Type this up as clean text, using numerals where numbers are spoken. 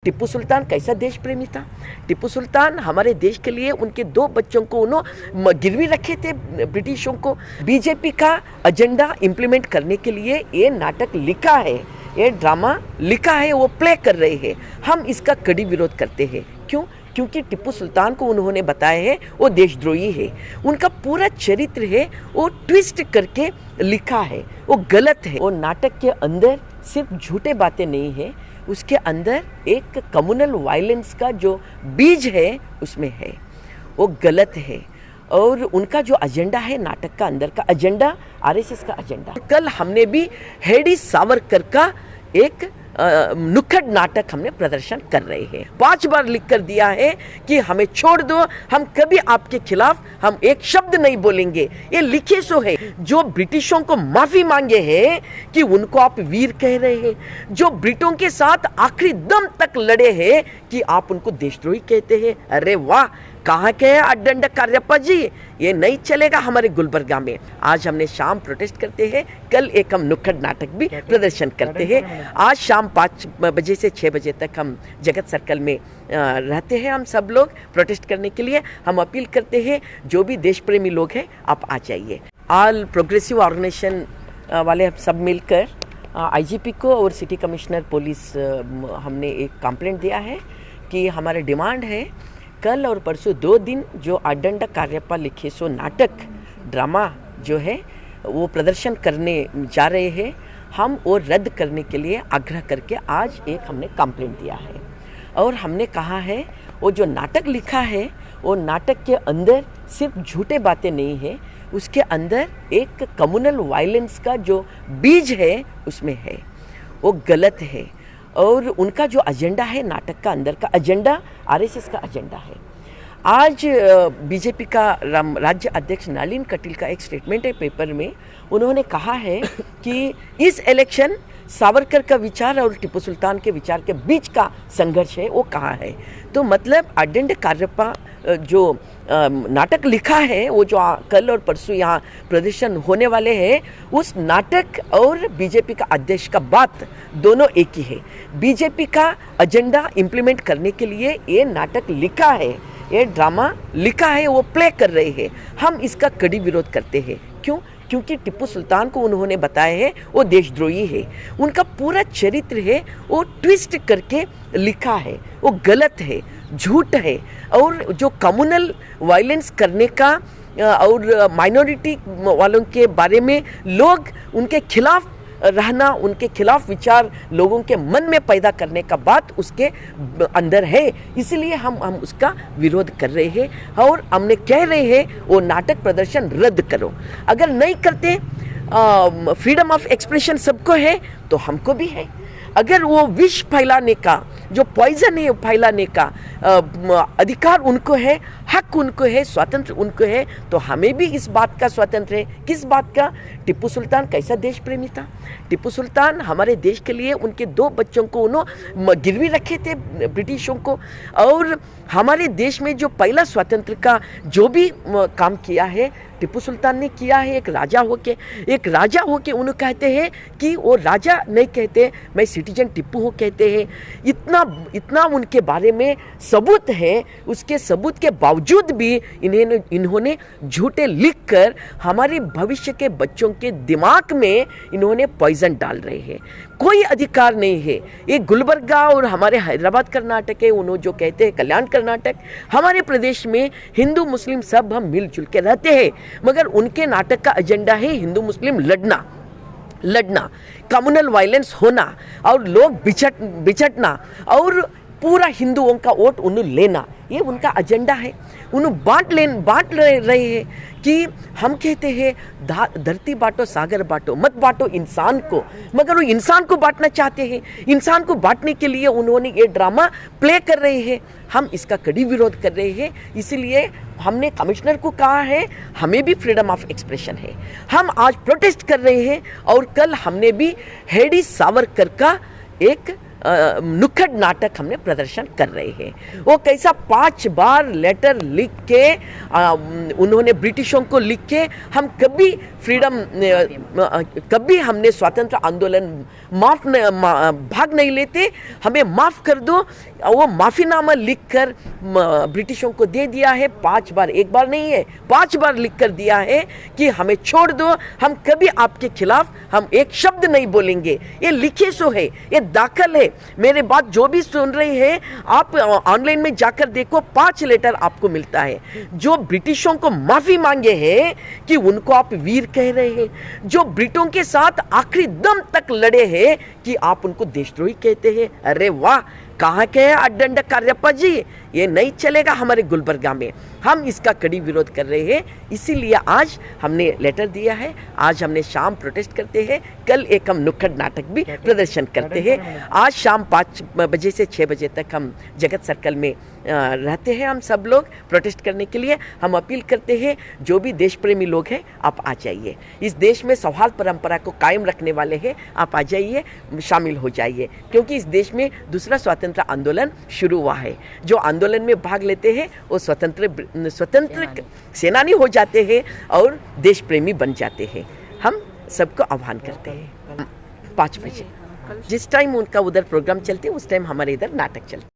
टिप्पू सुल्तान कैसा देश प्रेमी था। टिप्पू सुल्तान हमारे देश के लिए उनके दो बच्चों को उन्होंने गिरवी रखे थे ब्रिटिशों को। बीजेपी का एजेंडा इम्प्लीमेंट करने के लिए ये नाटक लिखा है, ये ड्रामा लिखा है, वो प्ले कर रहे हैं। हम इसका कड़ी विरोध करते हैं। क्यों? क्योंकि टिप्पू सुल्तान को उन्होंने बताया है वो देशद्रोही है। उनका पूरा चरित्र है वो ट्विस्ट करके लिखा है, वो गलत है। वो नाटक के अंदर सिर्फ झूठे बातें नहीं है, उसके अंदर एक कम्युनल वायलेंस का जो बीज है उसमें है, वो गलत है। और उनका जो एजेंडा है, नाटक का अंदर का एजेंडा आरएसएस का एजेंडा। कल हमने भी हेडी सावरकर का एक नुक्कड़ नाटक हमने प्रदर्शन कर रहे हैं। 5 बार लिख कर दिया है कि हमें छोड़ दो, हम कभी आपके खिलाफ हम एक शब्द नहीं बोलेंगे। ये लिखे सो है। जो ब्रिटिशों को माफी मांगे हैं कि उनको आप वीर कह रहे हैं, जो ब्रिटों के साथ आखिरी दम तक लड़े हैं कि आप उनको देशद्रोही कहते हैं। अरे वाह, कहाँ के हैं अड्डंड कार्यप्पा जी? ये नहीं चलेगा हमारे गुलबर्गा में। आज हमने शाम प्रोटेस्ट करते हैं, कल एक हम नुक्कड़ नाटक भी प्रदर्शन करते हैं। आज शाम 5 बजे से 6 बजे तक हम जगत सर्कल में रहते हैं। हम सब लोग प्रोटेस्ट करने के लिए हम अपील करते हैं, जो भी देश प्रेमी लोग हैं आप आ जाइए। ऑल प्रोग्रेसिव ऑर्गेनाइजेशन वाले सब मिलकर आईजीपी को और सिटी कमिश्नर पुलिस हमने एक कंप्लेंट दिया है कि हमारा डिमांड है कल और परसों 2 दिन जो अड्डंड कार्यप्पा लिखे सो नाटक ड्रामा जो है वो प्रदर्शन करने जा रहे हैं, हम वो रद्द करने के लिए आग्रह करके आज एक हमने कंप्लेंट दिया है। और हमने कहा है वो जो नाटक लिखा है वो नाटक के अंदर सिर्फ झूठे बातें नहीं है, उसके अंदर एक कम्युनल वायलेंस का जो बीज है उसमें है, वो गलत है। और उनका जो एजेंडा है, नाटक का अंदर का एजेंडा आरएसएस का एजेंडा है। आज बीजेपी का राज्य अध्यक्ष नलिन कटील का एक स्टेटमेंट है पेपर में, उन्होंने कहा है कि इस इलेक्शन सावरकर का विचार और टिप्पू सुल्तान के विचार के बीच का संघर्ष है, वो कहा है। तो मतलब अड्डंड कार्यप्पा जो नाटक लिखा है वो जो कल और परसों यहाँ प्रदर्शन होने वाले हैं, उस नाटक और बीजेपी का अध्यक्ष का बात दोनों एक ही है। बीजेपी का एजेंडा इम्प्लीमेंट करने के लिए ये नाटक लिखा है, ये ड्रामा लिखा है, वो प्ले कर रहे हैं। हम इसका कड़ी विरोध करते हैं। क्यों? क्योंकि टिप्पू सुल्तान को उन्होंने बताया है वो देशद्रोही है। उनका पूरा चरित्र है वो ट्विस्ट करके लिखा है, वो गलत है, झूठ है। और जो कम्युनल वायलेंस करने का और माइनॉरिटी वालों के बारे में लोग उनके खिलाफ रहना, उनके खिलाफ विचार लोगों के मन में पैदा करने का बात उसके अंदर है, इसलिए हम उसका विरोध कर रहे हैं। और हमने कह रहे हैं वो नाटक प्रदर्शन रद्द करो। अगर नहीं करते, फ्रीडम ऑफ एक्सप्रेशन सबको है तो हमको भी है। अगर वो विष फैलाने का, जो पॉइजन है फैलाने का अधिकार उनको है, हक उनको है, स्वतंत्र उनको है, तो हमें भी इस बात का स्वतंत्र है। किस बात का? टिप्पू सुल्तान कैसा देश प्रेमी था। टिप्पू सुल्तान हमारे देश के लिए उनके 2 बच्चों को उन्होंने गिरवी रखे थे ब्रिटिशों को। और हमारे देश में जो पहला स्वतंत्र का जो भी काम किया है टिप्पू सुल्तान ने किया है। एक राजा होके उन्हें कहते हैं कि वो राजा नहीं कहते, मैं सिटीजन टिप्पू हो कहते हैं। इतना उनके बारे में सबूत है, उसके सबूत के बावजूद भी इन्होंने झूठे लिखकर हमारे भविष्य के बच्चों के दिमाग में इन्होंने पॉइजन डाल रहे हैं। कोई अधिकार नहीं है। ये गुलबर्गा और हमारे हैदराबाद कर्नाटक है, उन्होंने जो कहते हैं कल्याण कर्नाटक, हमारे प्रदेश में हिंदू मुस्लिम सब हम मिलजुल के रहते हैं, मगर उनके नाटक का एजेंडा है हिंदू मुस्लिम लड़ना, कम्युनल वायलेंस होना और लोग बिछटना और पूरा हिंदुओं का वोट उन्हें लेना, ये उनका एजेंडा है। उन्हें बांट रहे हैं कि हम कहते हैं धरती बांटो सागर बांटो, मत बांटो इंसान को, मगर वो इंसान को बांटना चाहते हैं। इंसान को बांटने के लिए उन्होंने ये ड्रामा प्ले कर रहे हैं। हम इसका कड़ी विरोध कर रहे हैं। इसीलिए हमने कमिश्नर को कहा है हमें भी फ्रीडम ऑफ एक्सप्रेशन है, हम आज प्रोटेस्ट कर रहे हैं। और कल हमने भी हेडी सावरकर का एक नुक्कड़ नाटक हमने प्रदर्शन कर रहे हैं। वो कैसा 5 बार लेटर लिख के उन्होंने ब्रिटिशों को लिख के हम कभी हमने स्वतंत्र आंदोलन भाग नहीं लेते, हमें माफ़ कर दो, वो माफीनामा लिखकर ब्रिटिशों को दे दिया है 5 बार, एक बार नहीं है 5 बार लिख कर दिया है कि हमें छोड़ दो, हम कभी आपके खिलाफ हम एक शब्द नहीं बोलेंगे। ये लिखे सो है, ये दाखिल है। मेरे बात जो भी सुन रहे हैं आप ऑनलाइन में जाकर देखो, 5 लेटर आपको मिलता है जो ब्रिटिशों को माफी मांगे हैं कि उनको आप वीर कह रहे हैं, जो ब्रिटों के साथ आखिरी दम तक लड़े हैं कि आप उनको देशद्रोही कहते हैं। अरे वाह, कहाँ के हैं अड्डंड कार्यप्पा जी, ये नहीं चलेगा हमारे गुलबर्गा में। हम इसका कड़ी विरोध कर रहे हैं, इसीलिए आज हमने लेटर दिया है। आज हमने शाम प्रोटेस्ट करते हैं, कल एक हम नुक्कड़ नाटक भी प्रदर्शन करते हैं। आज शाम 5 बजे से 6 बजे तक हम जगत सर्कल में रहते हैं। हम सब लोग प्रोटेस्ट करने के लिए हम अपील करते हैं, जो भी देश प्रेमी लोग हैं आप आ जाइए। इस देश में सौहार्द परंपरा को कायम रखने वाले हैं, आप आ जाइए, शामिल हो जाइए, क्योंकि इस देश में दूसरा स्वतंत्र आंदोलन शुरू हुआ है। जो आंदोलन में भाग लेते हैं वो स्वतंत्र सेनानी हो जाते हैं और देश प्रेमी बन जाते हैं। हम सबको आह्वान करते हैं 5 बजे, जिस टाइम उनका उधर प्रोग्राम चलते उस टाइम हमारे इधर नाटक चलते।